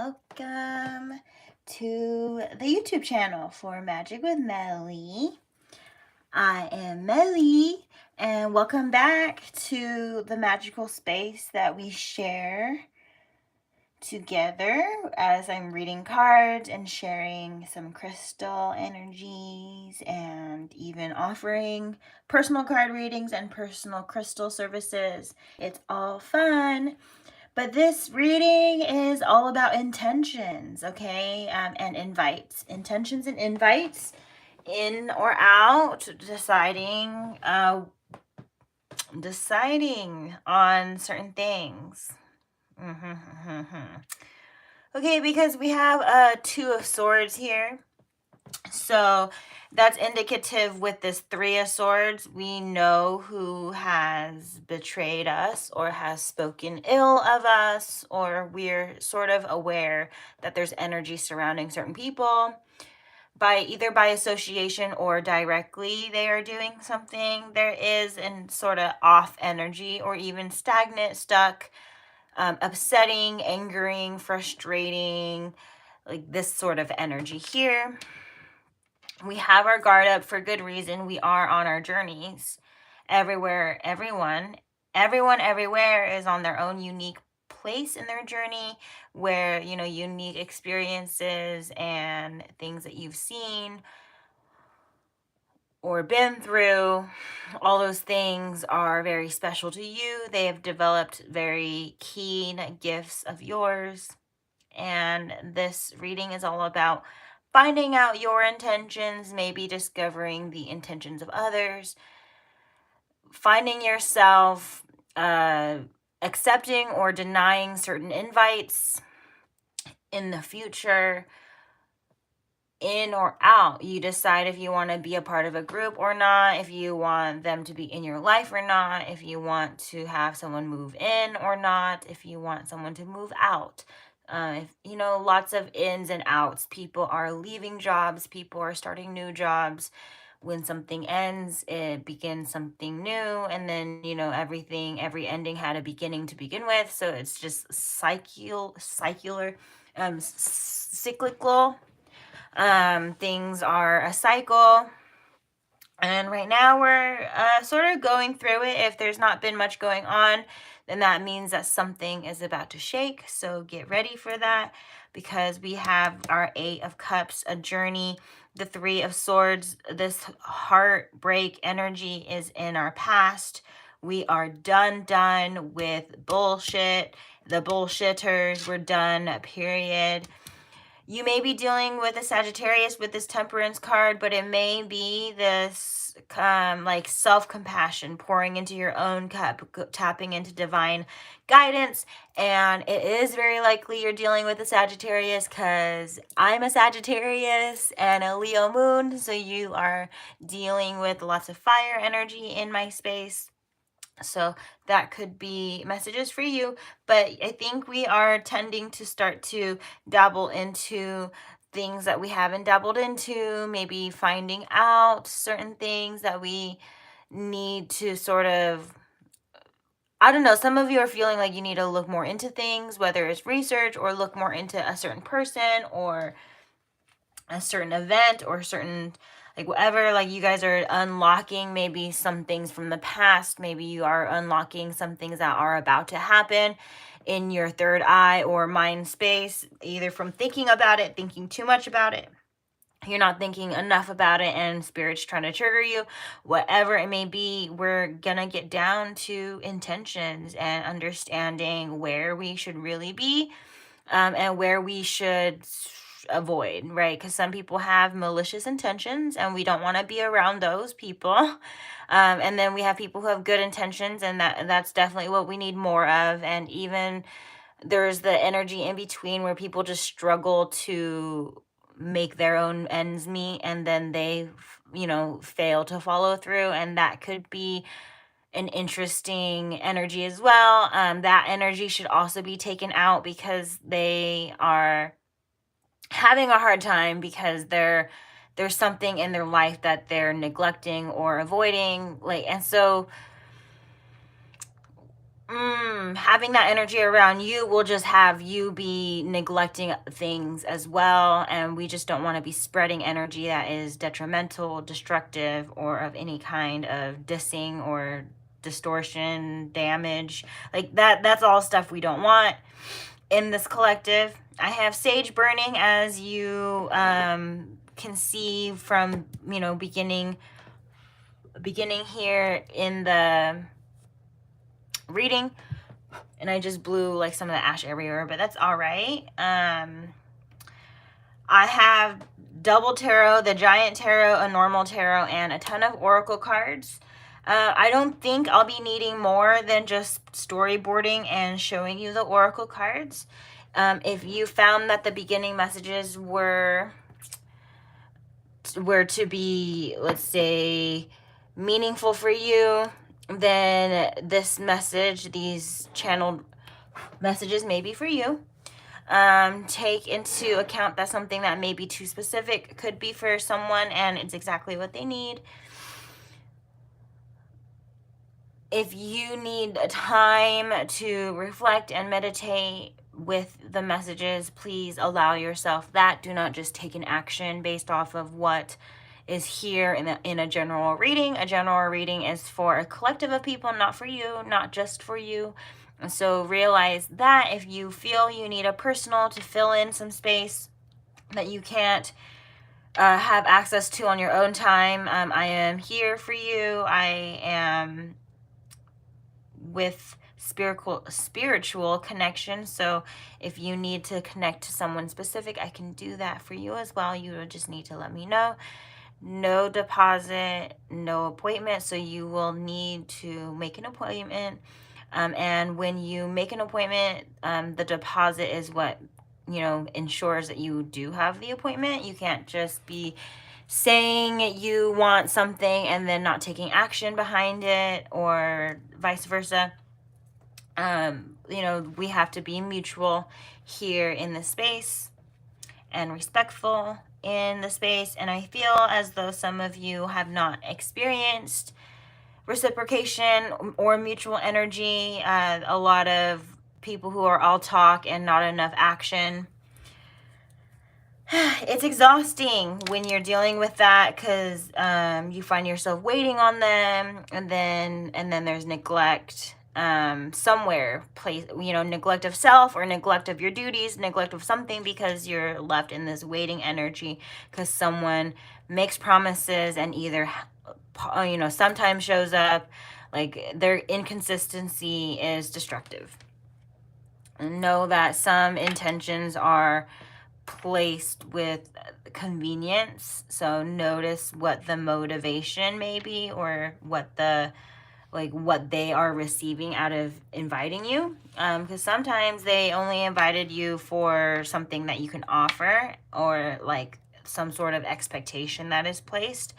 welcome to the YouTube channel for Magic with Melly. I am Melly, and welcome back to the magical space that we share together as I'm reading cards and sharing some crystal energies and even offering personal card readings and personal crystal services. It's all fun. But this reading is all about intentions, okay? And invites. Intentions and invites, in or out, deciding on certain things. Okay, because we have a Two of Swords here. So that's indicative with this Three of Swords. We know who has betrayed us or has spoken ill of us, or we're sort of aware that there's energy surrounding certain people. Either by association or directly they are doing something. There is an sort of off energy or even stagnant, stuck, upsetting, angering, frustrating, like this sort of energy here. We have our guard up for good reason. We are on our journeys. Everywhere, everyone everywhere is on their own unique place in their journey where, unique experiences and things that you've seen or been through, all those things are very special to you. They have developed very keen gifts of yours. And this reading is all about finding out your intentions, maybe discovering the intentions of others, finding yourself accepting or denying certain invites in the future. In or out, you decide if you want to be a part of a group or not, if you want them to be in your life or not, if you want to have someone move in or not, if you want someone to move out. Lots of ins and outs. People are leaving jobs, people are starting new jobs. When something ends, it begins something new, and then every ending had a beginning to begin with. So it's just cyclical. Things are a cycle, and right now we're sort of going through it. If there's not been much going on, then that means that something is about to shake. So get ready for that, because we have our Eight of Cups, a journey. The Three of Swords, this heartbreak energy is in our past. We are done with bullshit. The bullshitters, we're done, period. You may be dealing with a Sagittarius with this Temperance card, but it may be this like self-compassion, pouring into your own cup, tapping into divine guidance. And it is very likely you're dealing with a Sagittarius, because I'm a Sagittarius and a Leo moon. So you are dealing with lots of fire energy in my space. So that could be messages for you. But I think we are tending to start to dabble into things that we haven't dabbled into, maybe finding out certain things that we need to sort of, I don't know, some of you are feeling like you need to look more into things, whether it's research or look more into a certain person or a certain event or certain, like whatever, like you guys are unlocking maybe some things from the past. Maybe you are unlocking some things that are about to happen in your third eye or mind space, either from thinking about it, thinking too much about it. You're not thinking enough about it and spirit's trying to trigger you. Whatever it may be, we're gonna get down to intentions and understanding where we should really be, and where we should avoid, right? Because some people have malicious intentions and we don't want to be around those people. And then we have people who have good intentions, and that's definitely what we need more of. And even there's the energy in between where people just struggle to make their own ends meet, and then they fail to follow through, and that could be an interesting energy as well. That energy should also be taken out, because they are having a hard time because there's something in their life that they're neglecting or avoiding, and so having that energy around you will just have you be neglecting things as well. And we just don't want to be spreading energy that is detrimental, destructive, or of any kind of dissing or distortion, damage. Like that's all stuff we don't want in this collective. I have sage burning, as you can see from, beginning here in the reading. And I just blew like some of the ash everywhere, but that's all right. I have double tarot, the giant tarot, a normal tarot, and a ton of oracle cards. I don't think I'll be needing more than just storyboarding and showing you the oracle cards. If you found that the beginning messages were to be, let's say, meaningful for you, then this message, these channeled messages may be for you. Take into account that something that may be too specific could be for someone and it's exactly what they need. If you need time to reflect and meditate with the messages, please allow yourself that. Do not just take an action based off of what is here in a general reading. A general reading is for a collective of people, not for you, not just for you. So realize that if you feel you need a personal to fill in some space that you can't have access to on your own time, I am here for you. I am with spiritual connection. So if you need to connect to someone specific, I can do that for you as well. You just need to let me know. No deposit, no appointment. So you will need to make an appointment. And when you make an appointment, the deposit is what, ensures that you do have the appointment. You can't just be saying you want something and then not taking action behind it, or vice versa. We have to be mutual here in the space and respectful in the space. And I feel as though some of you have not experienced reciprocation or mutual energy. A lot of people who are all talk and not enough action. It's exhausting when you're dealing with that, because you find yourself waiting on them, and then there's neglect somewhere, neglect of self or neglect of your duties, neglect of something, because you're left in this waiting energy because someone makes promises and either sometimes shows up. Like, their inconsistency is destructive. Know that some intentions are placed with convenience, so notice what the motivation may be, or what they are receiving out of inviting you, because sometimes they only invited you for something that you can offer, or like some sort of expectation that is placed.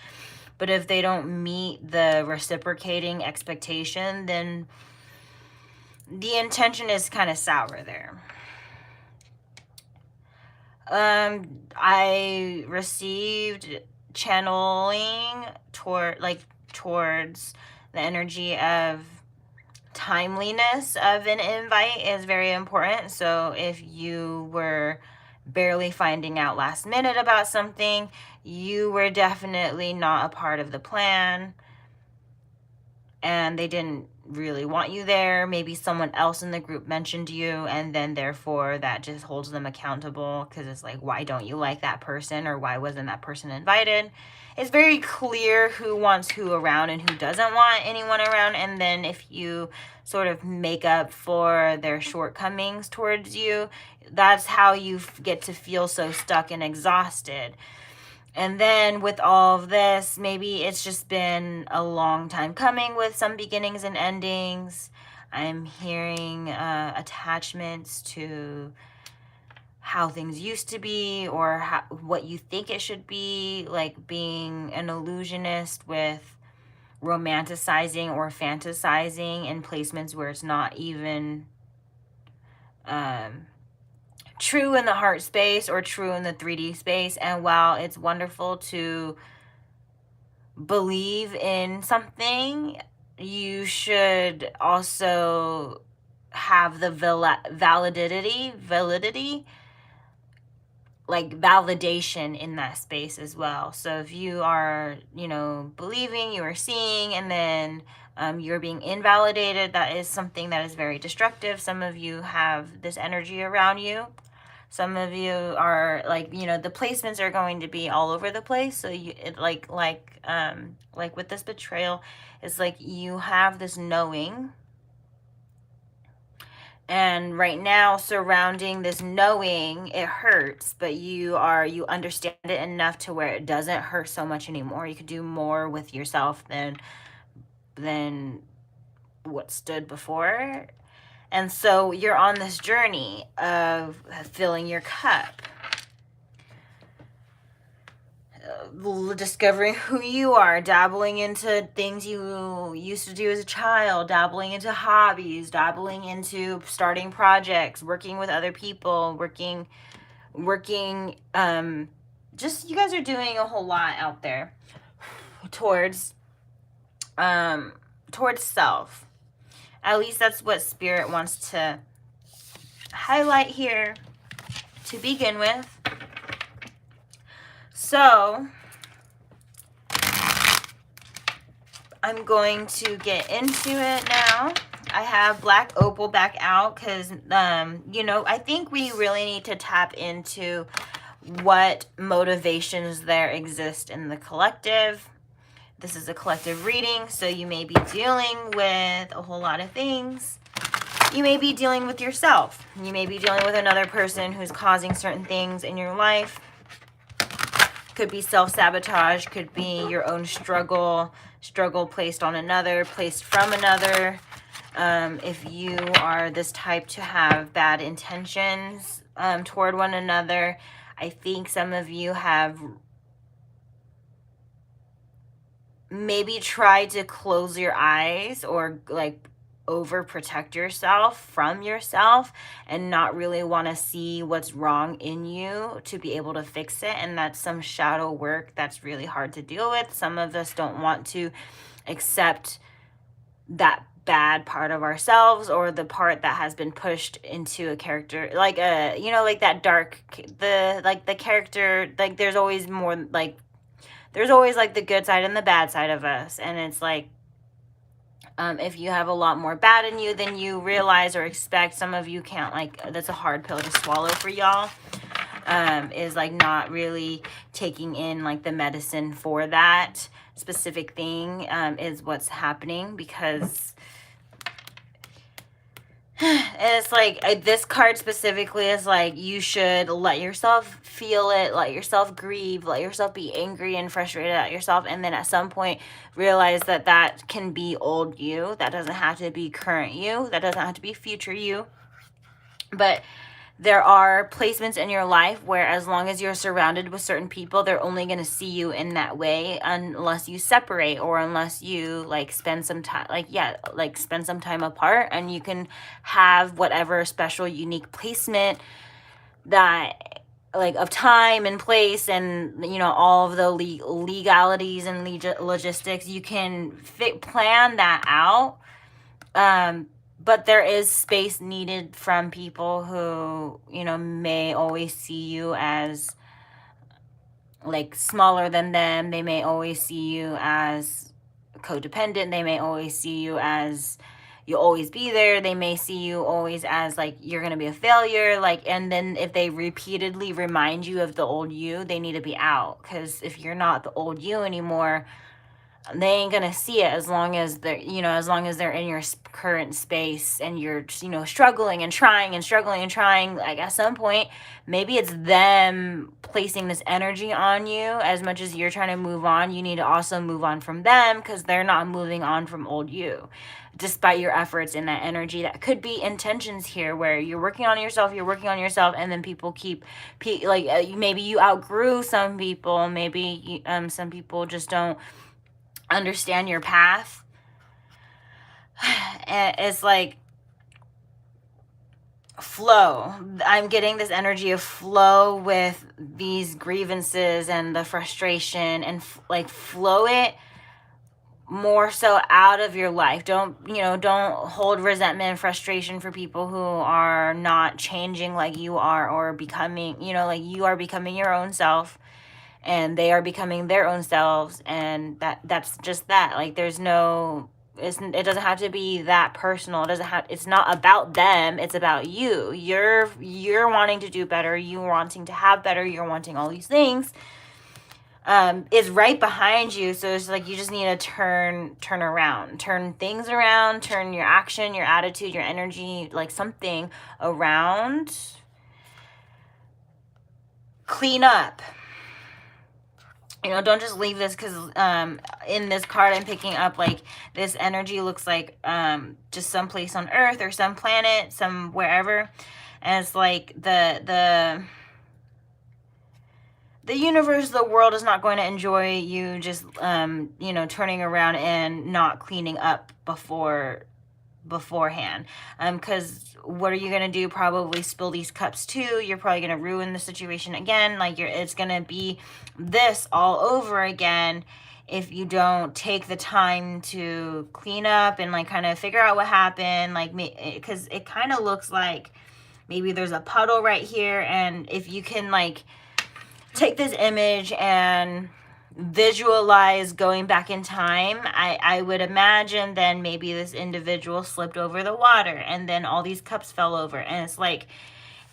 But if they don't meet the reciprocating expectation, then the intention is kind of sour there. I received channeling towards the energy of timeliness of an invite is very important. So if you were barely finding out last minute about something, you were definitely not a part of the plan, and they didn't really want you there. Maybe someone else in the group mentioned you, and then therefore that just holds them accountable, because it's like, why don't you like that person, or why wasn't that person invited? It's very clear who wants who around and who doesn't want anyone around. And then if you sort of make up for their shortcomings towards you, that's how you get to feel so stuck and exhausted. And then with all of this, maybe it's just been a long time coming with some beginnings and endings. I'm hearing attachments to how things used to be, or what you think it should be, like being an illusionist with romanticizing or fantasizing in placements where it's not even true in the heart space or true in the 3D space. And while it's wonderful to believe in something, you should also have the validity, like validation in that space as well. So if you are, you know, believing, you are seeing, and then you're being invalidated, that is something that is very destructive. Some of you have this energy around you. Some of you are like, you know, the placements are going to be all over the place. So you like with this betrayal, it's like you have this knowing. And right now, surrounding this knowing, it hurts, but you understand it enough to where it doesn't hurt so much anymore. You could do more with yourself than what stood before. And so you're on this journey of filling your cup, discovering who you are, dabbling into things you used to do as a child, dabbling into hobbies, dabbling into starting projects, working with other people, working just, you guys are doing a whole lot out there towards self. At least that's what Spirit wants to highlight here to begin with. So I'm going to get into it now. I have Black Opal back out because, you know, I think we really need to tap into what motivations there exist in the collective. This is a collective reading, so you may be dealing with a whole lot of things. You may be dealing with yourself. You may be dealing with another person who's causing certain things in your life. Could be self-sabotage, could be your own struggle placed on another, placed from another. If you are this type to have bad intentions toward one another, I think some of you have maybe tried to close your eyes or like overprotect yourself from yourself and not really want to see what's wrong in you to be able to fix it. And that's some shadow work that's really hard to deal with. Some of us don't want to accept that bad part of ourselves, or the part that has been pushed into a character, like you know, like that dark, the character, like there's always more, like there's always like the good side and the bad side of us. And it's like, if you have a lot more bad in you than you realize or expect, some of you can't, like, that's a hard pill to swallow for y'all, is like not really taking in like the medicine for that specific thing, is what's happening. Because it's like, this card specifically is like, you should let yourself feel it, let yourself grieve, let yourself be angry and frustrated at yourself, and then at some point realize that that can be old you. That doesn't have to be current you. That doesn't have to be future you. But there are placements in your life where, as long as you're surrounded with certain people, they're only going to see you in that way, unless you separate, or unless you like spend some time, spend some time apart, and you can have whatever special, unique placement that, like, of time and place and, you know, all of the legalities and logistics, you can plan that out. But there is space needed from people who, you know, may always see you as like smaller than them. They may always see you as codependent. They may always see you as you'll always be there. They may see you always as like you're going to be a failure. Like, and then if they repeatedly remind you of the old you, they need to be out. Because if you're not the old you anymore, they ain't gonna see it as long as they're, you know, as long as they're in your current space and you're, you know, struggling and trying and struggling and trying. Like, at some point, maybe it's them placing this energy on you. As much as you're trying to move on, you need to also move on from them, because they're not moving on from old you, despite your efforts in that energy. That could be intentions here, where you're working on yourself, and then people keep maybe you outgrew some people, maybe some people just don't understand your path. And it's like flow. I'm getting this energy of flow with these grievances and the frustration, and like flow it more so out of your life. Don't, don't hold resentment and frustration for people who are not changing like you are, or becoming, like you are becoming your own self and they are becoming their own selves. And that's just that. Like, there's no, it doesn't have to be that personal. It's not about them, it's about you. You're wanting to do better, you're wanting to have better, you're wanting all these things, is right behind you. So it's like you just need to turn around, turn things around, turn your action, your attitude, your energy, like something around. Clean up. Don't just leave this, because in this card I'm picking up, like, this energy looks like just some place on Earth or some planet, some wherever, and it's like the universe, the world is not going to enjoy you just turning around and not cleaning up beforehand, because what are you gonna do? Probably spill these cups too. You're probably gonna ruin the situation again. Like, it's gonna be this all over again if you don't take the time to clean up and like kind of figure out what happened. Like, because it kind of looks like maybe there's a puddle right here, and if you can like take this image and visualize going back in time, I would imagine then maybe this individual slipped over the water and then all these cups fell over. And it's like,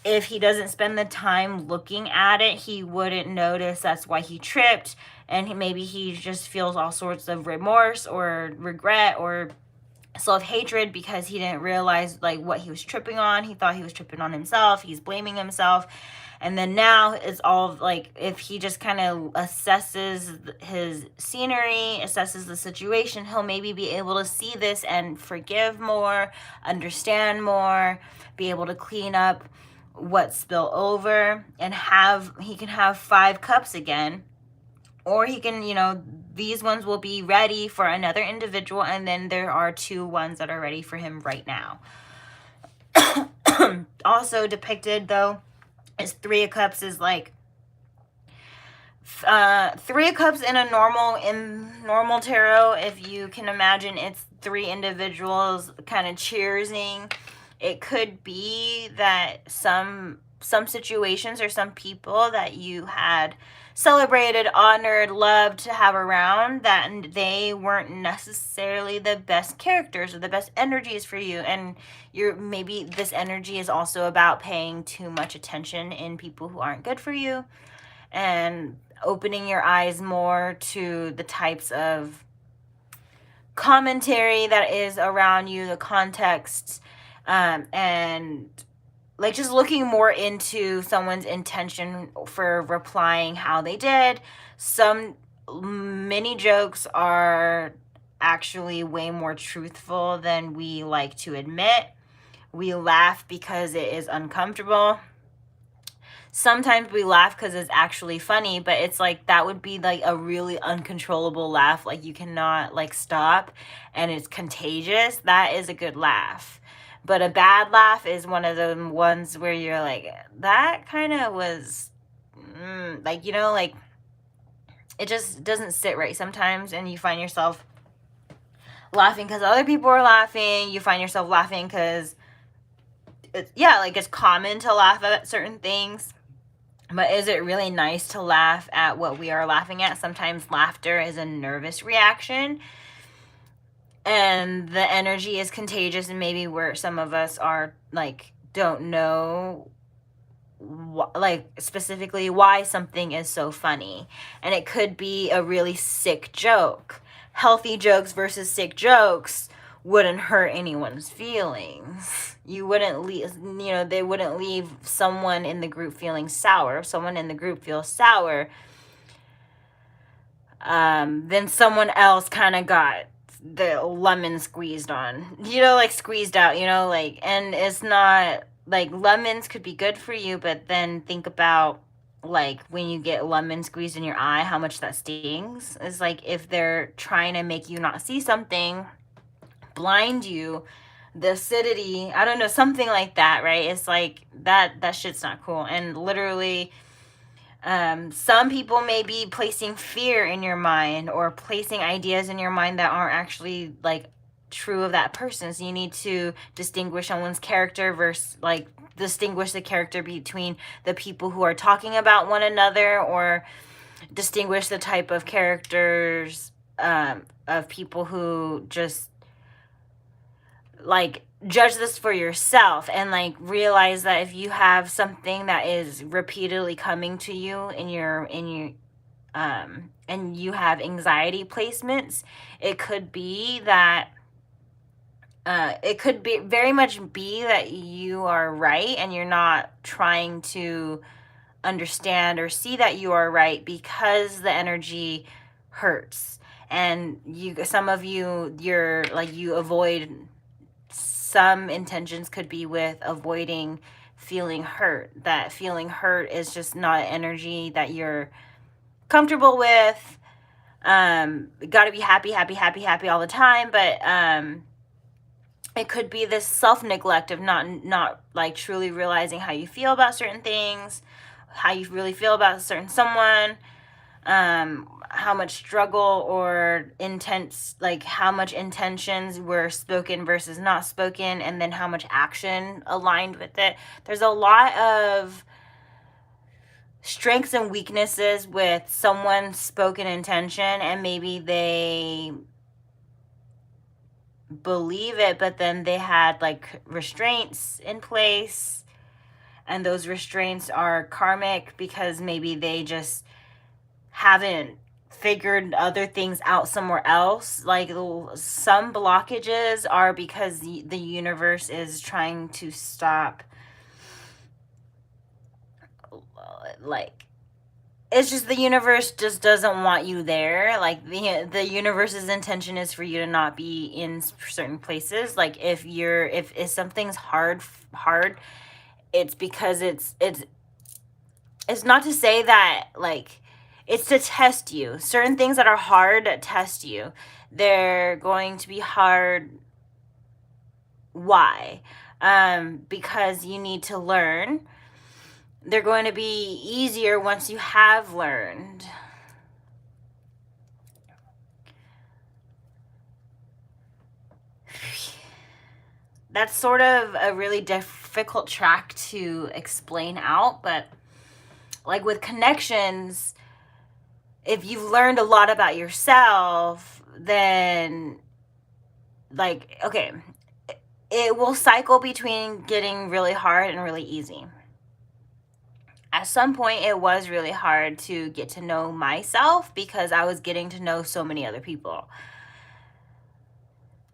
if he doesn't spend the time looking at it, he wouldn't notice that's why he tripped. And maybe he just feels all sorts of remorse or regret or self-hatred because he didn't realize like what he was tripping on. He thought he was tripping on himself. He's blaming himself. And then now it's all like, if he just kind of assesses his scenery, assesses the situation, he'll maybe be able to see this and forgive more, understand more, be able to clean up what spilled over, and he can have 5 cups again. Or he can, these ones will be ready for another individual, and then there are 2 ones that are ready for him right now. Also depicted, though, is 3 of Cups is like 3 of Cups in normal tarot. If you can imagine, it's 3 individuals kind of cheersing. It could be that some situations or some people that you had celebrated, honored, loved to have around, that they weren't necessarily the best characters or the best energies for you. And maybe this energy is also about paying too much attention in people who aren't good for you, and opening your eyes more to the types of commentary that is around you, the context, and like just looking more into someone's intention for replying how they did. Many jokes are actually way more truthful than we like to admit. We laugh because it is uncomfortable. Sometimes we laugh because it's actually funny, but it's like, that would be like a really uncontrollable laugh. Like, you cannot like stop and it's contagious. That is a good laugh. But a bad laugh is one of the ones where you're like, that kind of was, like, like, it just doesn't sit right sometimes. And you find yourself laughing because other people are laughing. You find yourself laughing because, it's common to laugh at certain things. But is it really nice to laugh at what we are laughing at? Sometimes laughter is a nervous reaction, and the energy is contagious, and maybe where some of us are like, don't know like specifically why something is so funny. And it could be a really sick joke. Healthy jokes versus sick jokes wouldn't hurt anyone's feelings. You wouldn't leave, they wouldn't leave someone in the group feeling sour. If someone in the group feels sour, then someone else kind of got the lemon squeezed on, like squeezed out, and it's not like, lemons could be good for you, but then think about like when you get lemon squeezed in your eye, how much that stings. It's like, if they're trying to make you not see something, blind you, the acidity, I don't know, something like that, right? It's like that shit's not cool. And literally, Some people may be placing fear in your mind or placing ideas in your mind that aren't actually like true of that person. So you need to distinguish someone's character versus like distinguish the character between the people who are talking about one another, or distinguish the type of characters of people who just like judge this for yourself, and like realize that if you have something that is repeatedly coming to you in your and you have anxiety placements, it could be that it could be very much be that you are right and you're not trying to understand or see that you are right, because the energy hurts, and some of you're like, you avoid, some intentions could be with avoiding feeling hurt. That feeling hurt is just not energy that you're comfortable with. Got to be happy all the time, but it could be this self-neglect of not like truly realizing how you feel about certain things, how you really feel about a certain someone, how much struggle or intense, like how much intentions were spoken versus not spoken, and then how much action aligned with it. There's a lot of strengths and weaknesses with someone's spoken intention, and maybe they believe it, but then they had like restraints in place, and those restraints are karmic because maybe they just haven't figured other things out somewhere else. Like some blockages are because the universe is trying to stop, like, it's just the universe just doesn't want you there. Like the universe's intention is for you to not be in certain places. Like if something's hard, it's because it's not to say that like it's to test you. Certain things that are hard test you. They're going to be hard. Why? Because you need to learn. They're going to be easier once you have learned. That's sort of a really difficult track to explain out, but like with connections, if you've learned a lot about yourself, then like, okay, it will cycle between getting really hard and really easy. At some point, it was really hard to get to know myself because I was getting to know so many other people.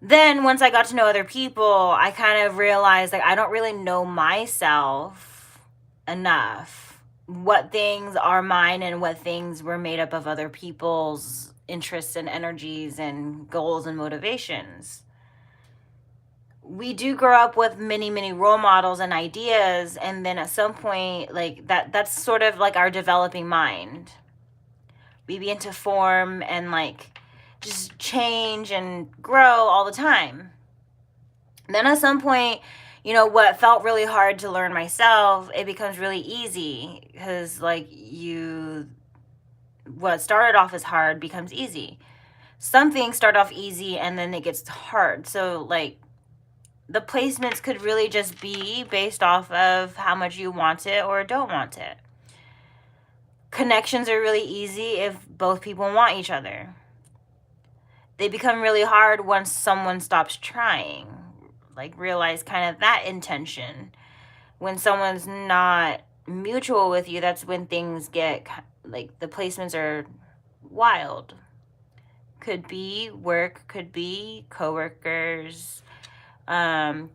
Then once I got to know other people, I kind of realized like I don't really know myself enough. What things are mine and what things were made up of other people's interests and energies and goals and motivations. We do grow up with many role models and ideas, and then at some point, like that's sort of like our developing mind. We begin to form and like just change and grow all the time. Then at some point, you know, what felt really hard to learn myself, it becomes really easy, because like what started off as hard becomes easy. Some things start off easy and then it gets hard. So like the placements could really just be based off of how much you want it or don't want it. Connections are really easy if both people want each other. They become really hard once someone stops trying. Like realize kind of that intention. When someone's not mutual with you, that's when things get like the placements are wild. Could be work, could be coworkers, right?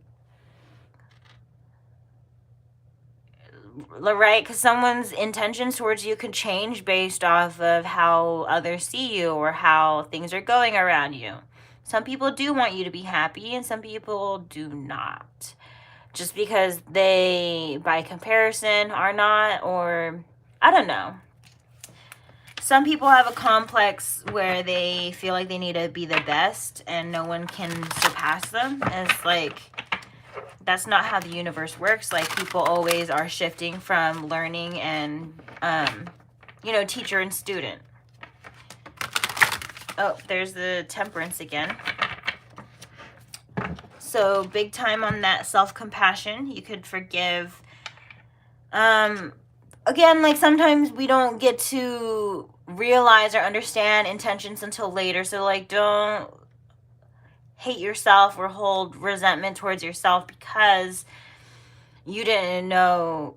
Because someone's intentions towards you can change based off of how others see you or how things are going around you. Some people do want you to be happy and some people do not. Just because they, by comparison, are not, or I don't know. Some people have a complex where they feel like they need to be the best and no one can surpass them. And it's like, that's not how the universe works. Like people always are shifting from learning and you know, teacher and student. Oh, there's the Temperance again. So big time on that self-compassion. You could forgive. Again, like sometimes we don't get to realize or understand intentions until later. So like don't hate yourself or hold resentment towards yourself because you didn't know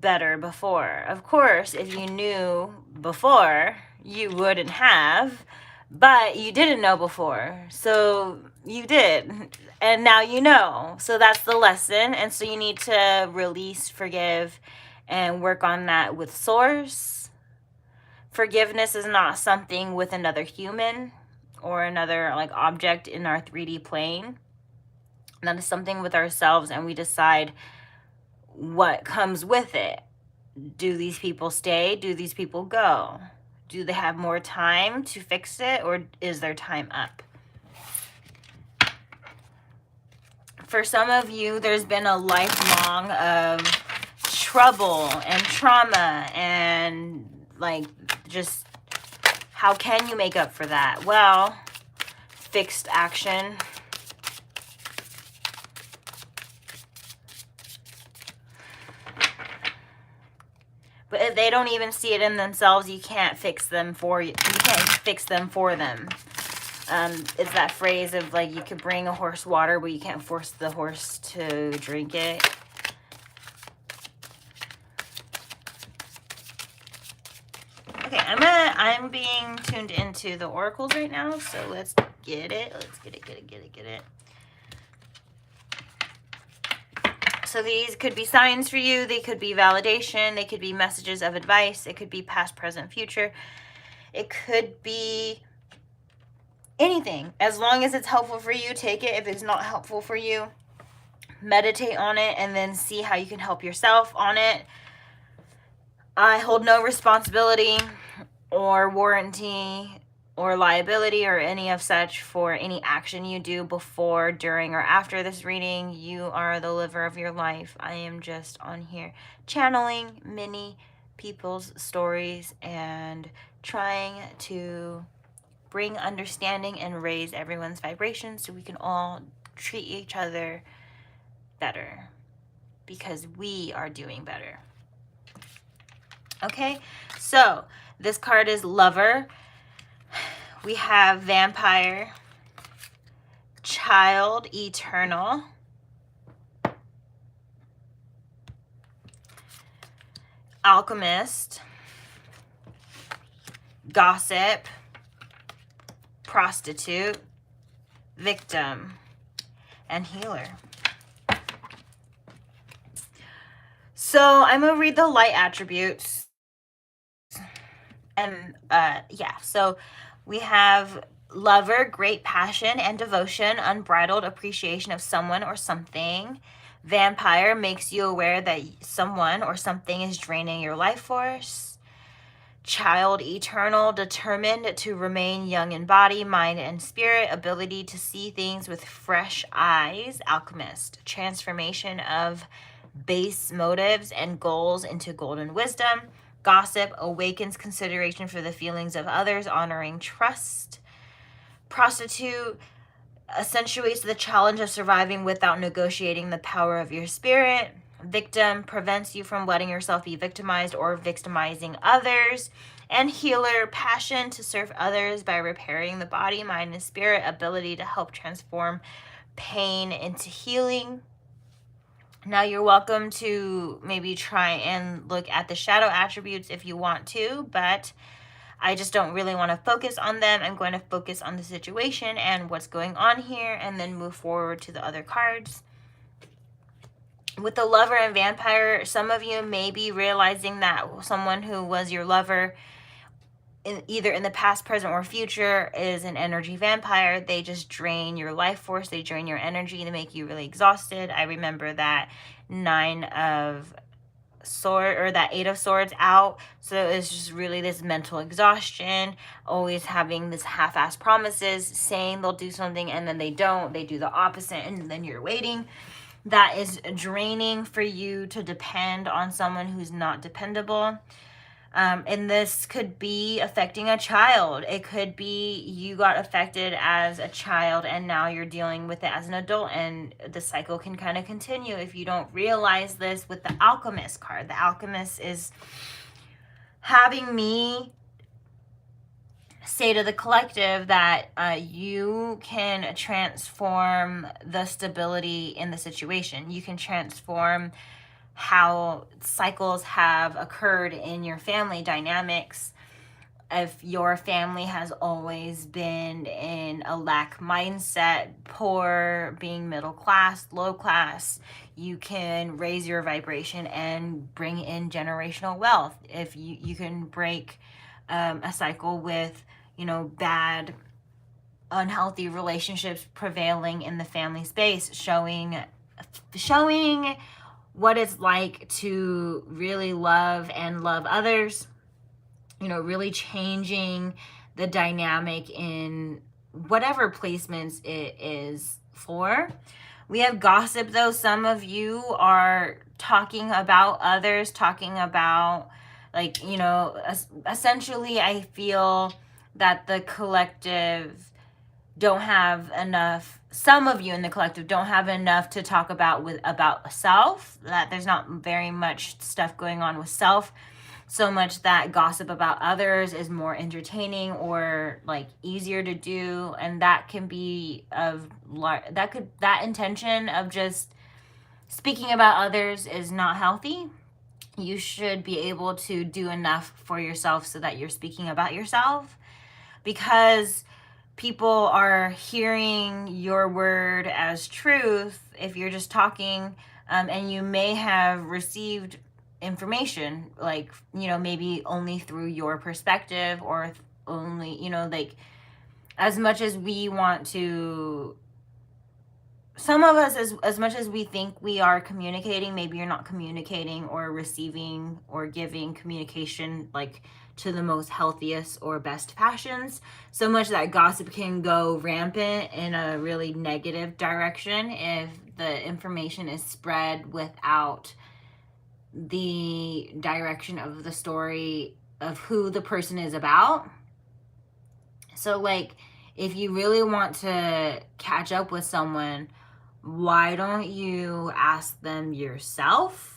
better before. Of course, if you knew before, you wouldn't have, but you didn't know before. So you did, and now you know. So that's the lesson. And so you need to release, forgive, and work on that with Source. Forgiveness is not something with another human or another like object in our 3D plane. That is something with ourselves, and we decide what comes with it. Do these people stay? Do these people go? Do they have more time to fix it, or is their time up? For some of you, there's been a lifelong of trouble and trauma and like just how can you make up for that? Well, fixed action. But if they don't even see it in themselves, you can't fix them for you. You can't fix them for them. It's that phrase of like you could bring a horse water, but you can't force the horse to drink it. Okay, I'm being tuned into the oracles right now, so let's get it. Let's get it. So these could be signs for you. They could be validation. They could be messages of advice. It could be past, present, future. It could be anything. As long as it's helpful for you, take it. If it's not helpful for you, meditate on it and then see how you can help yourself on it. I hold no responsibility or warranty or liability or any of such for any action you do before, during, or after this reading. You are the liver of your life. I am just on here channeling many people's stories and trying to bring understanding and raise everyone's vibrations so we can all treat each other better because we are doing better. Okay, so this card is Lover. We have Vampire, Child Eternal, Alchemist, Gossip, Prostitute, Victim, and Healer. So I'm going to read the light attributes. And yeah, so we have Lover, great passion and devotion, unbridled appreciation of someone or something. Vampire makes you aware that someone or something is draining your life force. Child eternal, determined to remain young in body, mind, and spirit, ability to see things with fresh eyes. Alchemist, transformation of base motives and goals into golden wisdom. Gossip, awakens consideration for the feelings of others, honoring trust. Prostitute, accentuates the challenge of surviving without negotiating the power of your spirit. Victim, prevents you from letting yourself be victimized or victimizing others. And Healer, passion to serve others by repairing the body, mind, and spirit, ability to help transform pain into healing. Now you're welcome to maybe try and look at the shadow attributes if you want to, but I just don't really want to focus on them. I'm going to focus on the situation and what's going on here and then move forward to the other cards. With the Lover and Vampire, some of you may be realizing that someone who was your lover either in the past, present, or future is an energy vampire. They just drain your life force. They drain your energy to make you really exhausted. I remember that 9 of Swords, or that 8 of Swords out. So it's just really this mental exhaustion, always having this half-assed promises, saying they'll do something and then they don't. They do the opposite and then you're waiting. That is draining for you to depend on someone who's not dependable. And this could be affecting a child. It could be you got affected as a child and now you're dealing with it as an adult, and the cycle can kind of continue if you don't realize this with the Alchemist card. The Alchemist is having me say to the collective that you can transform the stability in the situation. You can transform how cycles have occurred in your family dynamics. If your family has always been in a lack mindset, poor, being middle class, low class, you can raise your vibration and bring in generational wealth. If you can break a cycle with, bad, unhealthy relationships prevailing in the family space, showing what it's like to really love and love others, really changing the dynamic in whatever placements it is for. We have gossip, though. Some of you are talking about others, talking about, essentially, I feel that the collective don't have enough. Some of you in the collective don't have enough to talk about self, that there's not very much stuff going on with self, so much that gossip about others is more entertaining or easier to do. And that can be that intention of just speaking about others is not healthy. You should be able to do enough for yourself so that you're speaking about yourself, because people are hearing your word as truth if you're just talking, and you may have received information maybe only through your perspective, or only as much as we want to, some of us, as much as we think we are communicating, maybe you're not communicating or receiving or giving communication to the most healthiest or best passions, so much that gossip can go rampant in a really negative direction if the information is spread without the direction of the story of who the person is about. So if you really want to catch up with someone, why don't you ask them yourself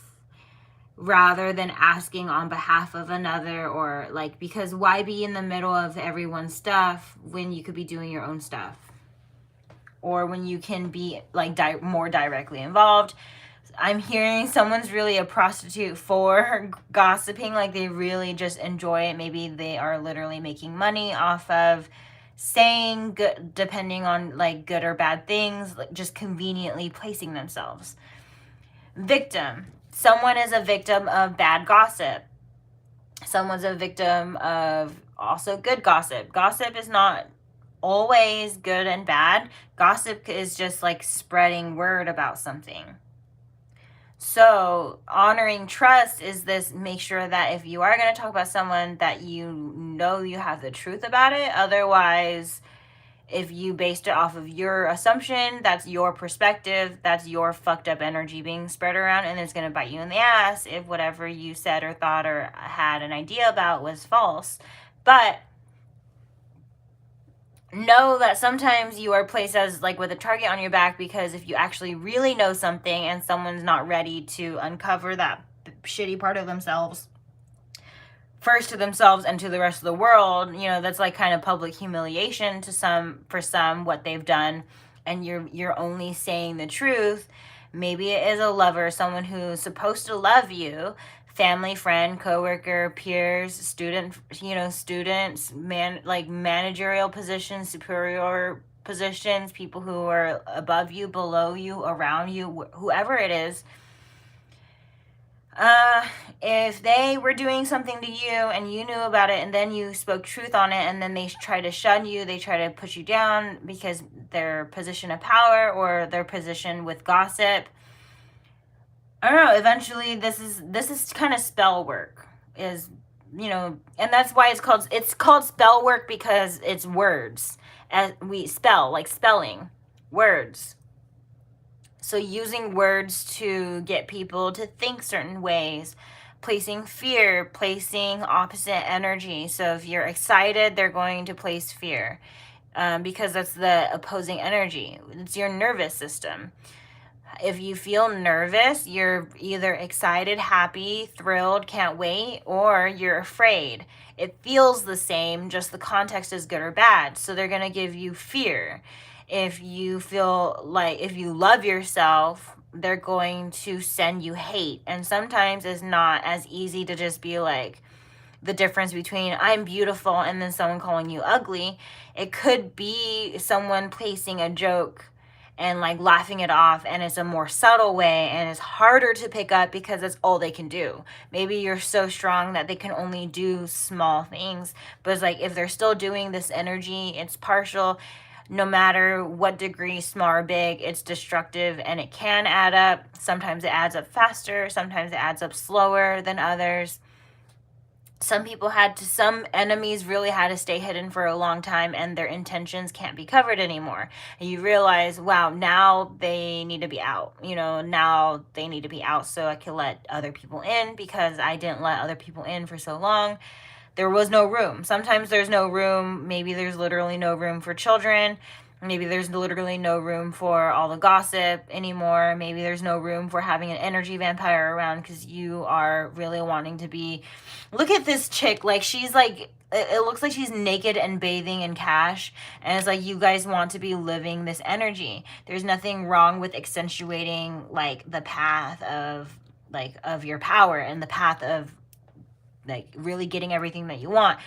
rather than asking on behalf of another? Or because why be in the middle of everyone's stuff when you could be doing your own stuff, or when you can be more directly involved? I'm hearing someone's really a prostitute for gossiping. They really just enjoy it. Maybe they are literally making money off of saying good, depending on good or bad things, just conveniently placing themselves. Victim. Someone is a victim of bad gossip. Someone's a victim of also good gossip. Gossip is not always good and bad. Gossip is just spreading word about something. So honoring trust is this: make sure that if you are going to talk about someone, that you have the truth about it. Otherwise, if you based it off of your assumption, that's your perspective, that's your fucked up energy being spread around, and it's going to bite you in the ass if whatever you said or thought or had an idea about was false. But know that sometimes you are placed as with a target on your back, because if you actually really know something and someone's not ready to uncover that shitty part of themselves, first to themselves and to the rest of the world, that's kind of public humiliation for some what they've done, and you're only saying the truth. Maybe it is a lover, someone who's supposed to love you, family, friend, coworker, peers, students, managerial positions, superior positions, people who are above you, below you, around you, whoever it is. If they were doing something to you and you knew about it, and then you spoke truth on it, and then they try to shun you, they try to put you down because their position of power or their position with gossip, I don't know, eventually this is kind of spell work, is, and that's why it's called spell work, because it's words, as we spell, spelling words. So using words to get people to think certain ways, placing fear, placing opposite energy. So if you're excited, they're going to place fear, because that's the opposing energy. It's your nervous system. If you feel nervous, you're either excited, happy, thrilled, can't wait, or you're afraid. It feels the same, just the context is good or bad. So they're going to give you fear. If you feel like, if you love yourself, they're going to send you hate. And sometimes it's not as easy to just be like, the difference between I'm beautiful and then someone calling you ugly. It could be someone placing a joke and like laughing it off, and it's a more subtle way and it's harder to pick up because that's all they can do. Maybe you're so strong that they can only do small things, but it's like if they're still doing this energy, it's partial. No matter what degree, small or big, it's destructive and it can add up. Sometimes it adds up faster, sometimes it adds up slower than others. Some enemies really had to stay hidden for a long time, and their intentions can't be covered anymore. And you realize, wow, now they need to be out. Now they need to be out so I can let other people in, because I didn't let other people in for so long. There was no room. Sometimes there's no room. Maybe there's literally no room for children. Maybe there's literally no room for all the gossip anymore. Maybe there's no room for having an energy vampire around because you are really wanting to be... Look at this chick. Like, she's like... It looks like she's naked and bathing in cash. And it's like you guys want to be living this energy. There's nothing wrong with accentuating, like, the path of your power and the path of, like, really getting everything that you want.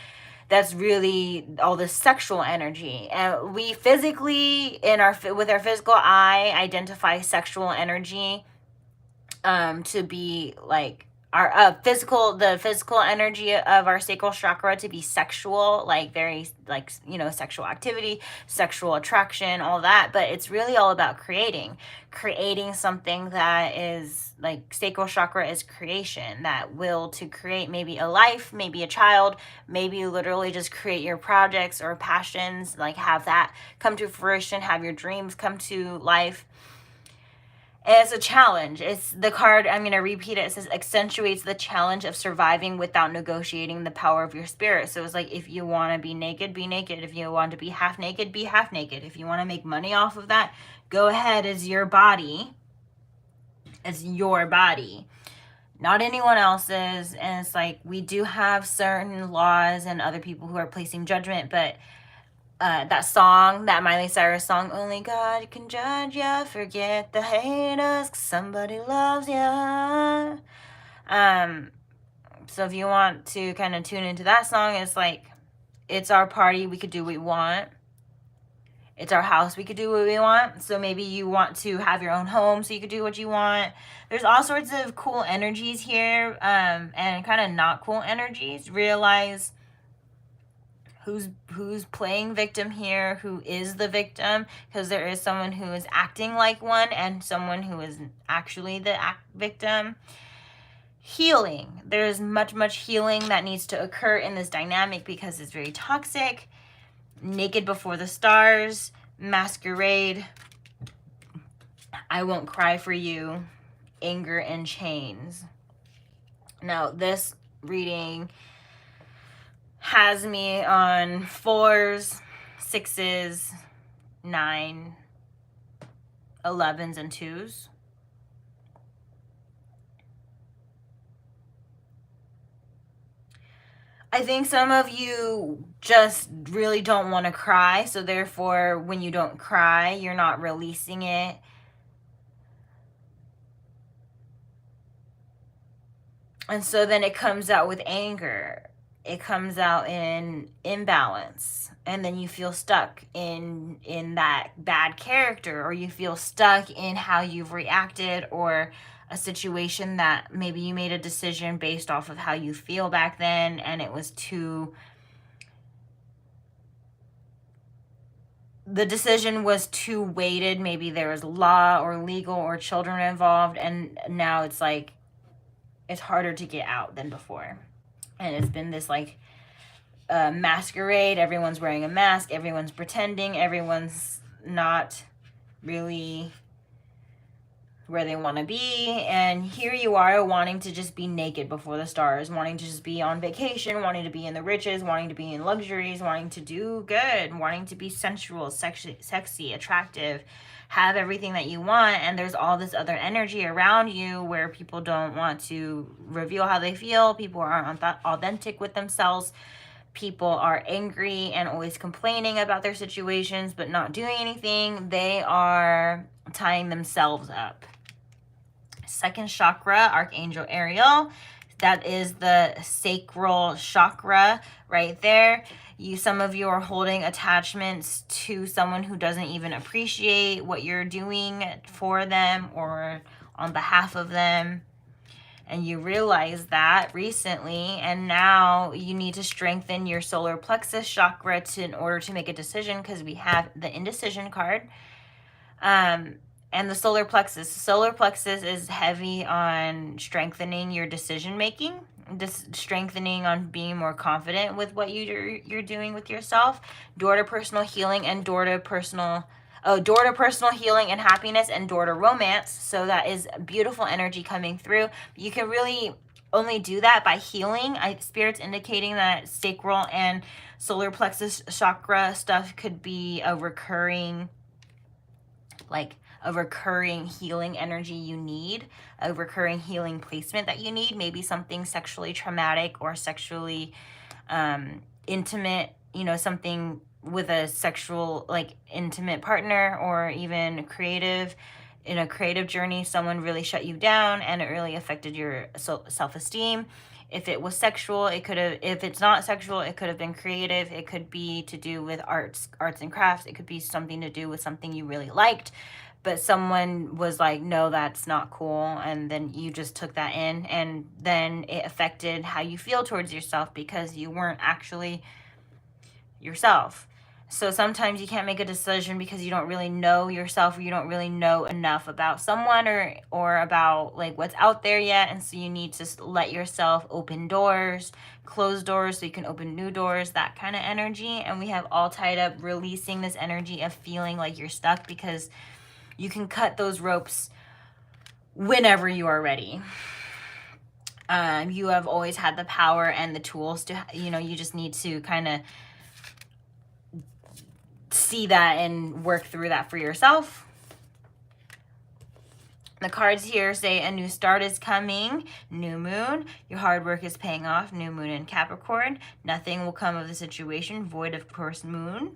That's really all this sexual energy. And we physically, with our physical eye, identify sexual energy to be like our the physical energy of our sacral chakra to be sexual, like very like, sexual activity, sexual attraction, all that. But it's really all about creating something that is like, sacral chakra is creation, that will to create maybe a life, maybe a child, maybe literally just create your projects or passions, like have that come to fruition, have your dreams come to life. And it's a challenge. It's the card, I'm going to repeat it. It says accentuates the challenge of surviving without negotiating the power of your spirit. So it's like, if you want to be naked, be naked. If you want to be half naked, be half naked. If you want to make money off of that, go ahead. It's your body. It's your body, not anyone else's. And it's like, we do have certain laws and other people who are placing judgment, but that song, that Miley Cyrus song, only God can judge ya, forget the haters, 'cause somebody loves ya. So if you want to kind of tune into that song, it's like, it's our party, we could do what we want. It's our house, we could do what we want. So maybe you want to have your own home, so you could do what you want. There's all sorts of cool energies here, and kind of not cool energies. Realize who's playing victim here, who is the victim, because there is someone who is acting like one and someone who is actually the victim. Healing. There's much healing that needs to occur in this dynamic because it's very toxic. Naked before the stars, masquerade, I won't cry for you, anger and chains. Now this reading has me on 4s, 6s, 9, 11s, and 2s. I think some of you just really don't want to cry, so therefore when you don't cry, you're not releasing it. And so then it comes out with anger. It comes out in imbalance, and then you feel stuck in that bad character, or you feel stuck in how you've reacted, or a situation that maybe you made a decision based off of how you feel back then, and it was the decision was too weighted. Maybe there was law or legal or children involved, and now it's like, it's harder to get out than before. And it's been this like masquerade. Everyone's wearing a mask. Everyone's pretending. Everyone's not really where they want to be, and here you are wanting to just be naked before the stars, wanting to just be on vacation, wanting to be in the riches, wanting to be in luxuries, wanting to do good, wanting to be sensual, sexy, attractive, have everything that you want. And there's all this other energy around you where people don't want to reveal how they feel, people aren't authentic with themselves, people are angry and always complaining about their situations but not doing anything. They are tying themselves up. Second chakra, Archangel Ariel. That is the sacral chakra right there. Some of you are holding attachments to someone who doesn't even appreciate what you're doing for them or on behalf of them. And you realize that recently, and now you need to strengthen your solar plexus chakra in order to make a decision, because we have the indecision card. And the solar plexus. Solar plexus is heavy on strengthening your decision making, strengthening on being more confident with what you're doing with yourself. Door to personal healing and door to personal healing and happiness, and door to romance. So that is beautiful energy coming through. You can really only do that by healing. Spirit's indicating that sacral and solar plexus chakra stuff could be a recurring healing energy you need, a recurring healing placement that you need, maybe something sexually traumatic or sexually intimate, something with a sexual, intimate partner, or even in a creative journey, someone really shut you down and it really affected your self-esteem. If it was sexual, if it's not sexual, it could have been creative. It could be to do with arts and crafts. It could be something to do with something you really liked, but someone was like, no, that's not cool. And then you just took that in, and then it affected how you feel towards yourself because you weren't actually yourself. So sometimes you can't make a decision because you don't really know yourself, or you don't really know enough about someone or about what's out there yet. And so you need to let yourself open doors, close doors so you can open new doors, that kind of energy. And we have all tied up releasing this energy of feeling like you're stuck, because you can cut those ropes whenever you are ready. You have always had the power and the tools to, you just need to kind of see that and work through that for yourself. The cards here say a new start is coming, new moon, your hard work is paying off, new moon in Capricorn, nothing will come of the situation, void of course moon.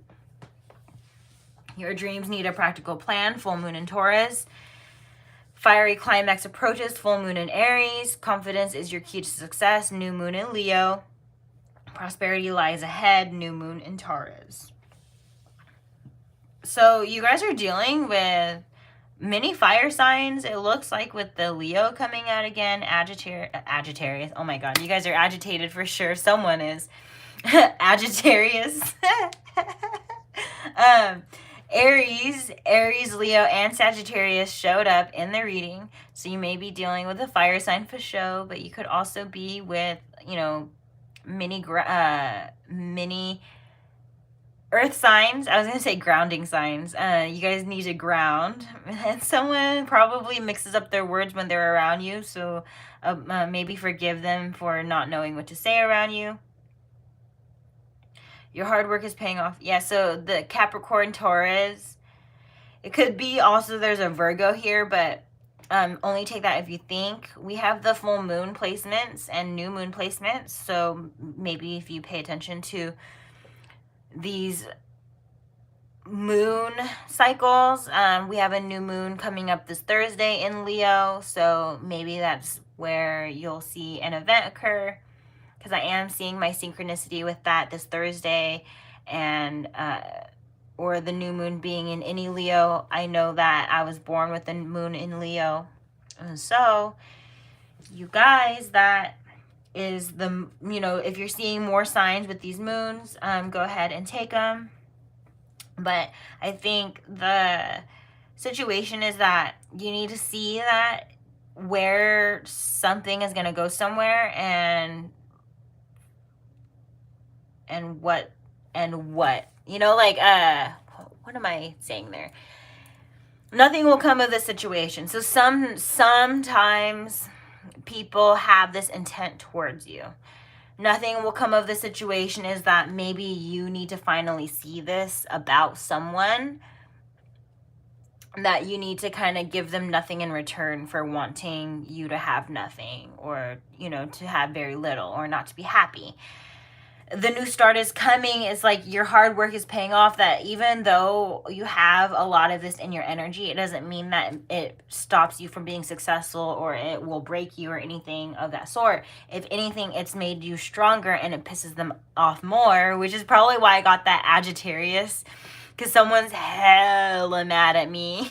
Your dreams need a practical plan, full moon in Taurus. Fiery climax approaches, full moon in Aries. Confidence is your key to success, new moon in Leo. Prosperity lies ahead, new moon in Taurus. So you guys are dealing with many fire signs, it looks like, with the Leo coming out again. Sagittarius. Oh my god, you guys are agitated for sure. Someone is. Sagittarius. Aries, Leo, and Sagittarius showed up in the reading. So you may be dealing with a fire sign for show, but you could also be with, mini earth signs. I was going to say grounding signs. You guys need to ground. And someone probably mixes up their words when they're around you. So maybe forgive them for not knowing what to say around you. Your hard work is paying off. Yeah, so the Capricorn, Taurus. It could be also there's a Virgo here, but only take that if you think. We have the full moon placements and new moon placements. So maybe if you pay attention to these moon cycles, we have a new moon coming up this Thursday in Leo. So maybe that's where you'll see an event occur, because I am seeing my synchronicity with that this Thursday, and or the new moon being in any Leo. I know that I was born with the moon in Leo. And so you guys, that is the, if you're seeing more signs with these moons, go ahead and take them. But I think the situation is that you need to see that where something is going to go somewhere, and what, what am I saying there? Nothing will come of this situation. So sometimes people have this intent towards you. Nothing will come of the situation is that maybe you need to finally see this about someone, that you need to kind of give them nothing in return for wanting you to have nothing, or, you know, to have very little, or not to be happy. The new start is coming. It's like your hard work is paying off, that even though you have a lot of this in your energy, it doesn't mean that it stops you from being successful, or it will break you, or anything of that sort. If anything, it's made you stronger, and it pisses them off more, which is probably why I got that Sagittarius, because someone's hella mad at me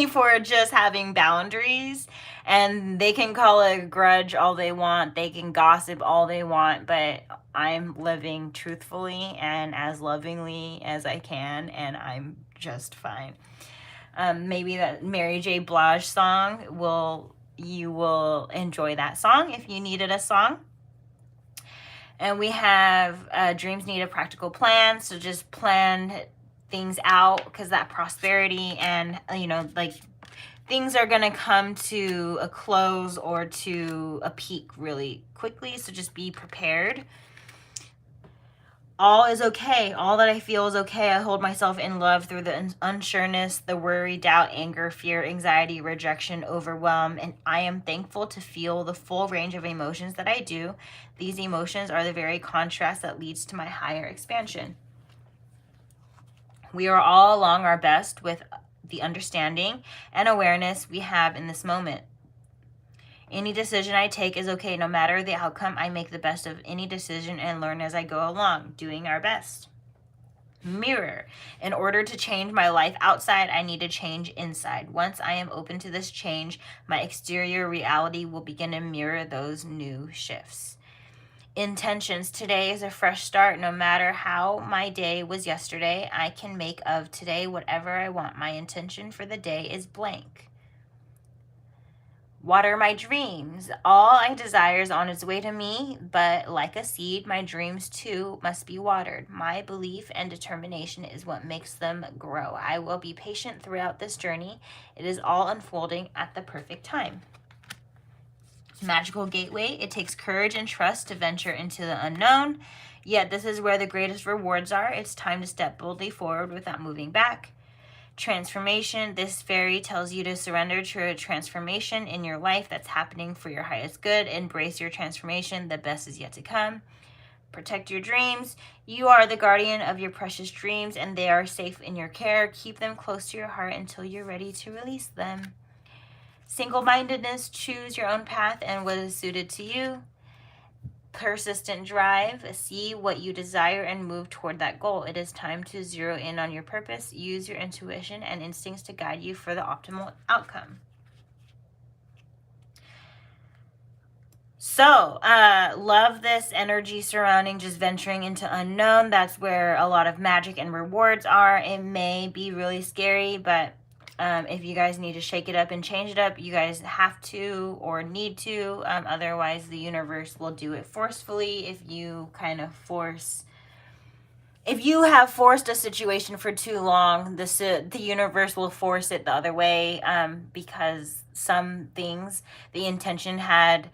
for just having boundaries. And they can call it a grudge all they want, they can gossip all they want, but I'm living truthfully and as lovingly as I can, and I'm just fine. Maybe that Mary J. Blige song you will enjoy that song if you needed a song. And we have dreams need a practical plan, so just plan things out, because that prosperity and, you know, like, things are going to come to a close or to a peak really quickly, so just be prepared. All is okay. All that I feel is okay. I hold myself in love through the unsureness, the worry, doubt, anger, fear, anxiety, rejection, overwhelm, and I am thankful to feel the full range of emotions that I do. These emotions are the very contrast that leads to my higher expansion. We are all along our best with the understanding and awareness we have in this moment. Any decision I take is okay. No matter the outcome, I make the best of any decision and learn as I go along, doing our best. Mirror. In order to change my life outside, I need to change inside. Once I am open to this change, my exterior reality will begin to mirror those new shifts. Intentions. Today is a fresh start. No matter how my day was yesterday, I can make of today whatever I want. My intention for the day is blank. Water my dreams. All I desire is on its way to me, but like a seed, my dreams too must be watered. My belief and determination is what makes them grow. I will be patient throughout this journey. It is all unfolding at the perfect time. Magical gateway. It takes courage and trust to venture into the unknown, yet this is where the greatest rewards are. It's time to step boldly forward without moving back. Transformation. This fairy tells you to surrender to a transformation in your life that's happening for your highest good. Embrace your transformation. The best is yet to come. Protect your dreams. You are the guardian of your precious dreams, and they are safe in your care. Keep them close to your heart until you're ready to release them. Single-mindedness. Choose your own path and what is suited to you. Persistent drive. See what you desire and move toward that goal. It is time to zero in on your purpose. Use your intuition and instincts to guide you for the optimal outcome. So, love this energy surrounding just venturing into unknown. That's where a lot of magic and rewards are. It may be really scary, but if you guys need to shake it up and change it up, you guys have to or need to. Otherwise, the universe will do it forcefully. If you have forced a situation for too long, the universe will force it the other way, because some things, the intention had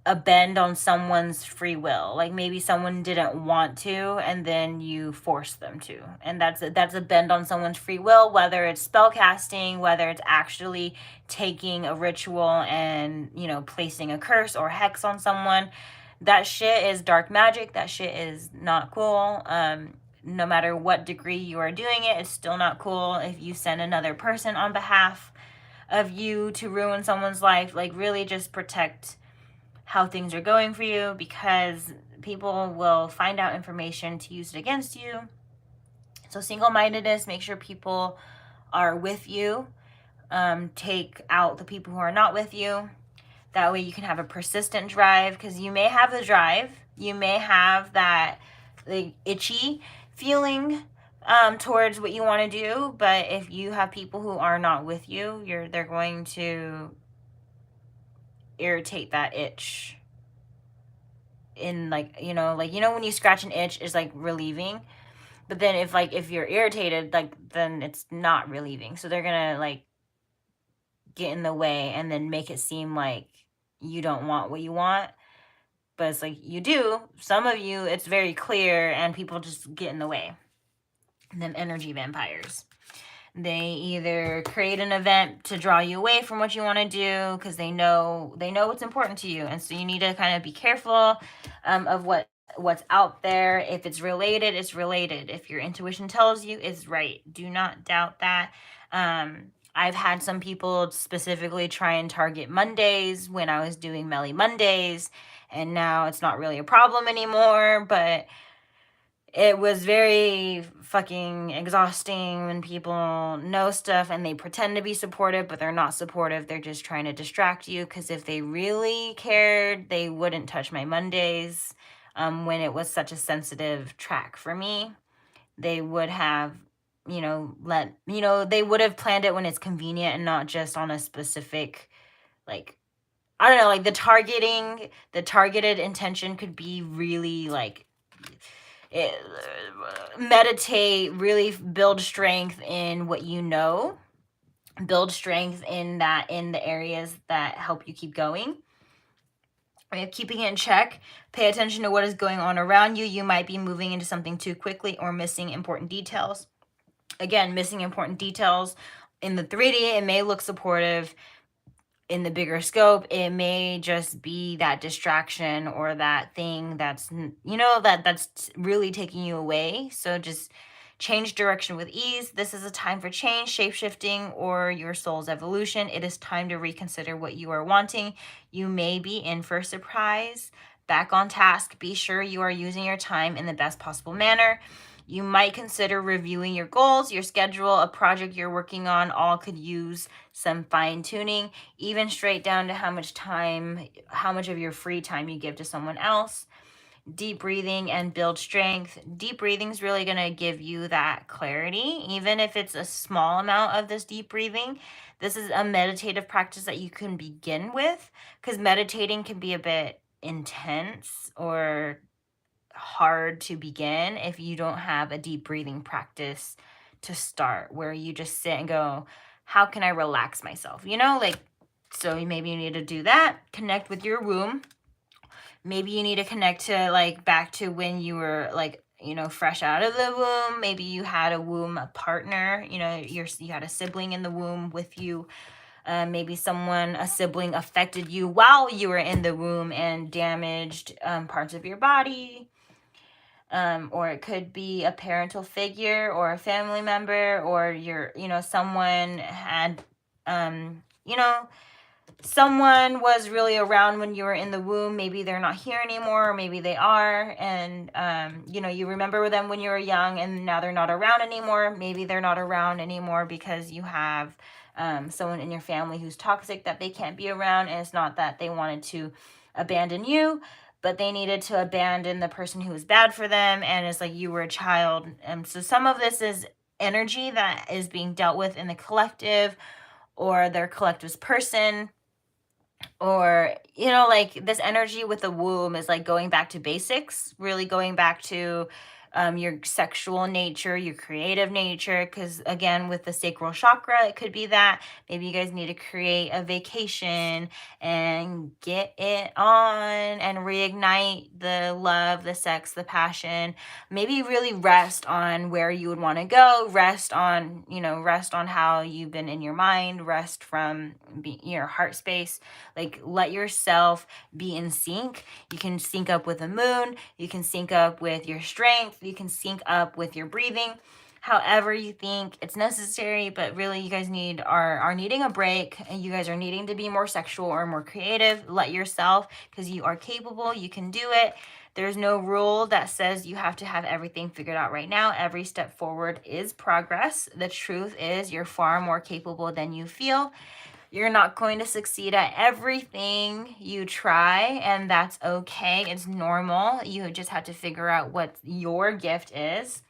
a bend on someone's free will. Like maybe someone didn't want to, and then you force them to. And that's a bend on someone's free will, whether it's spell casting, whether it's actually taking a ritual and, you know, placing a curse or hex on someone. That shit is dark magic. That shit is not cool. No matter what degree you are doing it, it's still not cool. If you send another person on behalf of you to ruin someone's life, like really just protect how things are going for you, because people will find out information to use it against you. So single-mindedness, make sure people are with you. Take out the people who are not with you. That way you can have a persistent drive, because you may have the drive, you may have that like itchy feeling towards what you want to do, but if you have people who are not with you, they're going to irritate that itch in, like, you know when you scratch an itch, is like relieving. But then if you're irritated, like, then it's not relieving. So they're gonna like get in the way and then make it seem like you don't want what you want. But it's like you do. Some of you, it's very clear, and people just get in the way. And then energy vampires. They either create an event to draw you away from what you want to do because they know what's important to you, and so you need to kind of be careful of what's out there. If it's related, it's related. If your intuition tells you, it's right. Do not doubt that. I've had some people specifically try and target Mondays when I was doing Melly Mondays, and now it's not really a problem anymore, but it was very fucking exhausting when people know stuff and they pretend to be supportive, but they're not supportive. They're just trying to distract you, because if they really cared, they wouldn't touch my Mondays when it was such a sensitive track for me. They would have, they would have planned it when it's convenient and not just on a specific, like, I don't know, like the targeted intention could be really like, meditate, really build strength in what you know, build strength in the areas that help you keep going. Keeping it in check, pay attention to what is going on around you. You might be moving into something too quickly or missing important details. Again, missing important details. In the 3D, it may look supportive. In the bigger scope, it may just be that distraction or that thing that's that's really taking you away. So just change direction with ease. This is a time for change, shape-shifting, or your soul's evolution. It is time to reconsider what you are wanting. You may be in for a surprise. Back on task. Be sure you are using your time in the best possible manner. You might consider reviewing your goals, your schedule, a project you're working on. All could use some fine tuning, even straight down to how much of your free time you give to someone else. Deep breathing and build strength. Deep breathing is really going to give you that clarity, even if it's a small amount of this deep breathing. This is a meditative practice that you can begin with, because meditating can be a bit intense or hard to begin if you don't have a deep breathing practice to start, where you just sit and go, how can I relax myself? So maybe you need to do that. Connect with your womb. Maybe you need to connect to like back to when you were like, fresh out of the womb. Maybe you had a womb partner, you had a sibling in the womb with you. Maybe a sibling affected you while you were in the womb and damaged parts of your body. Or it could be a parental figure or a family member, or someone had, someone was really around when you were in the womb. Maybe they're not here anymore, or maybe they are. And, you remember them when you were young and now they're not around anymore. Maybe they're not around anymore because you have someone in your family who's toxic that they can't be around. And it's not that they wanted to abandon you, but they needed to abandon the person who was bad for them. And it's like you were a child. And so some of this is energy that is being dealt with in the collective, or their collective's person. Or, like this energy with the womb is like going back to basics, really going back to your sexual nature, your creative nature. Because again, with the sacral chakra, it could be that maybe you guys need to create a vacation and get it on and reignite the love, the sex, the passion. Maybe really rest on where you would want to go, rest on how you've been in your mind, rest from your heart space. Like, let yourself be in sync. You can sync up with the moon. You can sync up with your strength. You can sync up with your breathing, however you think it's necessary. But really, you guys are needing a break, and you guys are needing to be more sexual or more creative. Let yourself, because you are capable. You can do it. There's no rule that says you have to have everything figured out right now. Every step forward is progress. The truth is, you're far more capable than you feel. You're not going to succeed at everything you try, and that's okay. It's normal. You just have to figure out what your gift is.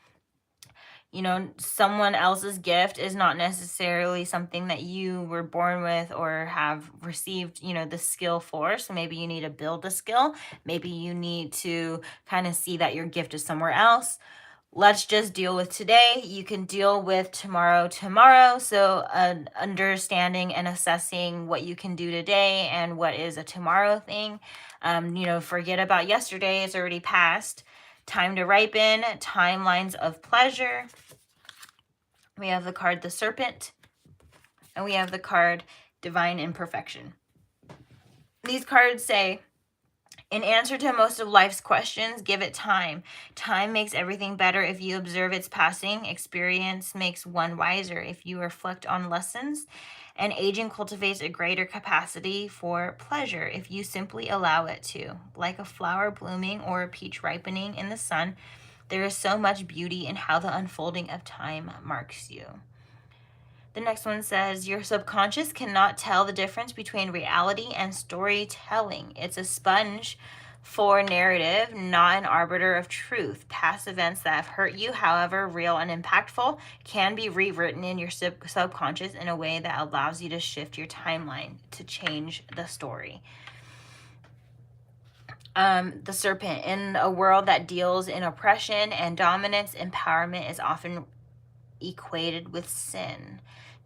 Someone else's gift is not necessarily something that you were born with or have received, the skill for. So maybe you need to build the skill. Maybe you need to kind of see that your gift is somewhere else. let's just deal with today. You can deal with tomorrow. So understanding and assessing what you can do today and what is a tomorrow thing. Forget about yesterday. It's already past. Time to ripen. Timelines of pleasure. We have the card the Serpent. And we have the card Divine Imperfection. These cards say, in answer to most of life's questions, give it time. Time makes everything better if you observe its passing. Experience makes one wiser if you reflect on lessons. And aging cultivates a greater capacity for pleasure if you simply allow it to. Like a flower blooming or a peach ripening in the sun, there is so much beauty in how the unfolding of time marks you. The next one says, your subconscious cannot tell the difference between reality and storytelling. It's a sponge for narrative, not an arbiter of truth. Past events that have hurt you, however real and impactful, can be rewritten in your subconscious in a way that allows you to shift your timeline to change the story. The Serpent. In a world that deals in oppression and dominance, empowerment is often equated with sin.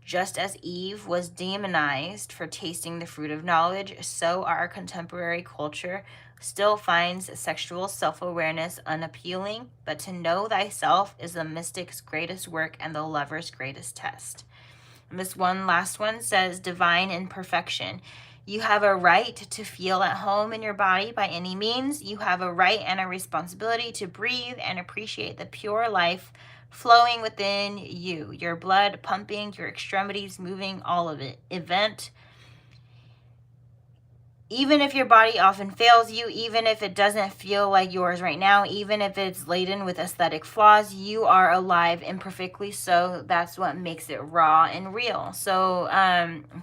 Just as Eve was demonized for tasting the fruit of knowledge, so our contemporary culture still finds sexual self-awareness unappealing, but to know thyself is the mystic's greatest work and the lover's greatest test. And this last one says, divine imperfection. You have a right to feel at home in your body by any means. You have a right and a responsibility to breathe and appreciate the pure life flowing within you, your blood pumping, your extremities moving, all of it. Even if your body often fails you, even if it doesn't feel like yours right now, even if it's laden with aesthetic flaws, you are alive imperfectly. So that's what makes it raw and real. So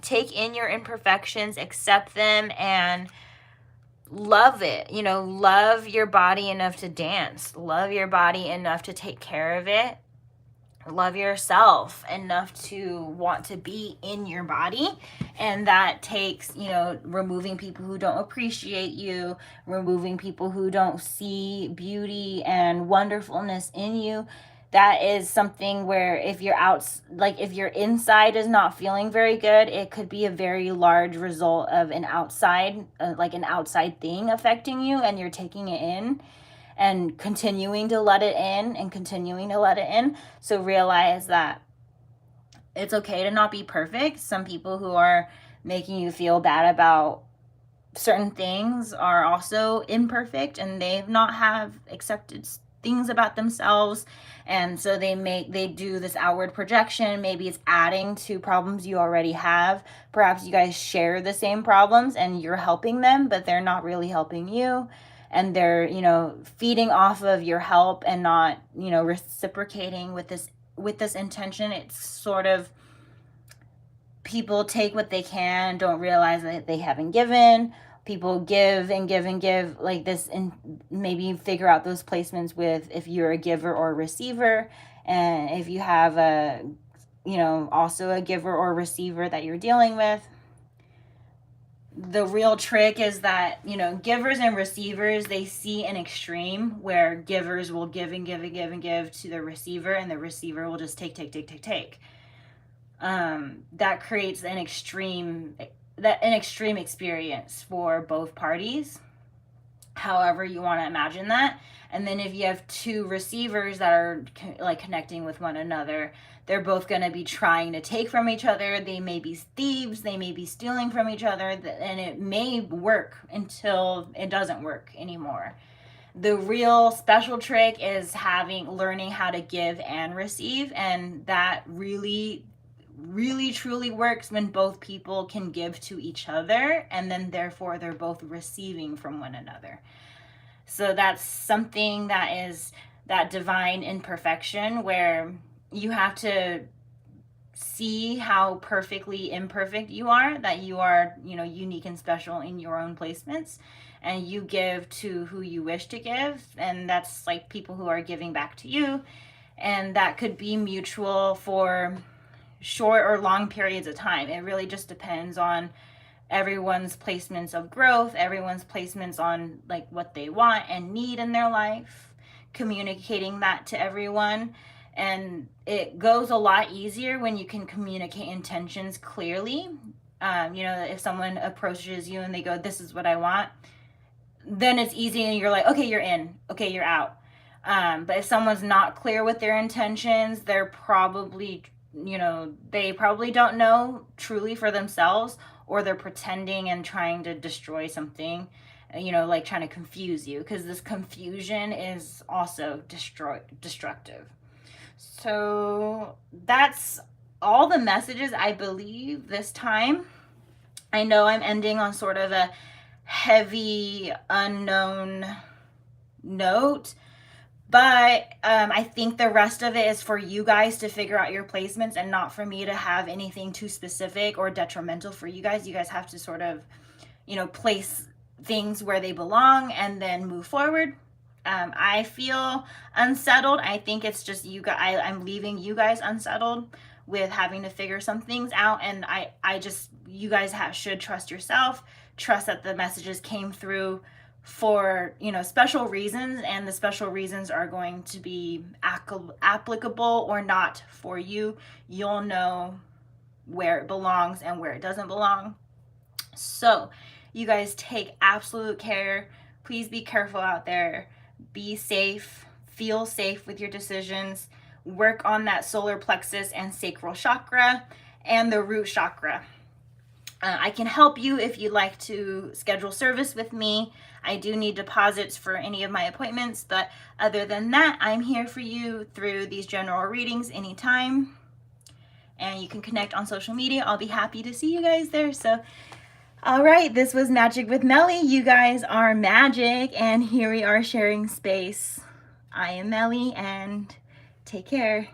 take in your imperfections, accept them, and love it. Love your body enough to dance. Love your body enough to take care of it. Love yourself enough to want to be in your body. And that takes, removing people who don't appreciate you, removing people who don't see beauty and wonderfulness in you. That is something where if if your inside is not feeling very good, it could be a very large result of an outside thing affecting you, and you're taking it in and continuing to let it in and continuing to let it in. So realize that it's okay to not be perfect. Some people who are making you feel bad about certain things are also imperfect, and they've not have accepted things about themselves, and so they do this outward projection. Maybe it's adding to problems you already have. Perhaps you guys share the same problems and you're helping them, but they're not really helping you, and they're feeding off of your help and not reciprocating with this intention. It's sort of, people take what they can, don't realize that they haven't given. People give and give and give like this, and maybe figure out those placements with if you're a giver or a receiver, and if you have also a giver or receiver that you're dealing with. The real trick is that givers and receivers, they see an extreme where givers will give and give and give and give to the receiver, and the receiver will just take. That creates an extreme experience for both parties, however you want to imagine that. And then if you have two receivers that are connecting with one another, they're both going to be trying to take from each other. They may be thieves, they may be stealing from each other, and it may work until it doesn't work anymore. The real special trick is learning how to give and receive, and that really truly works when both people can give to each other, and then therefore they're both receiving from one another. So that's something that is that divine imperfection, where you have to see how perfectly imperfect you are, that you are unique and special in your own placements, and you give to who you wish to give, and that's like people who are giving back to you, and that could be mutual for short or long periods of time. It really just depends on everyone's placements of growth, everyone's placements on what they want and need in their life. communicating that to everyone. And it goes a lot easier when you can communicate intentions clearly. You know, if someone approaches you and they go, this is what I want, then it's easy and you're like, okay, you're in, okay, you're out. But if someone's not clear with their intentions, they're probably, you know, they probably don't know truly for themselves, or they're pretending and trying to destroy something, you know, like trying to confuse you, because this confusion is also destructive. So that's all the messages I believe this time. I know I'm ending on sort of a heavy unknown note, but I think the rest of it is for you guys to figure out your placements, and not for me to have anything too specific or detrimental for you guys. You guys have to sort of, you know, place things where they belong and then move forward. I feel unsettled. I think it's just you guys, I'm leaving you guys unsettled with having to figure some things out. And I just, you guys should trust yourself, trust that the messages came through for, you know, special reasons, and the special reasons are going to be applicable or not for you. You'll know where it belongs and where it doesn't belong. So you guys take absolute care. Please be careful out there. Be safe. Feel safe with your decisions. Work on that solar plexus and sacral chakra and the root chakra. I can help you if you'd like to schedule service with me. I do need deposits for any of my appointments, but other than that, I'm here for you through these general readings anytime. And you can connect on social media. I'll be happy to see you guys there. So, all right, this was Magic with Melly. You guys are magic, and here we are sharing space. I am Melly, and take care.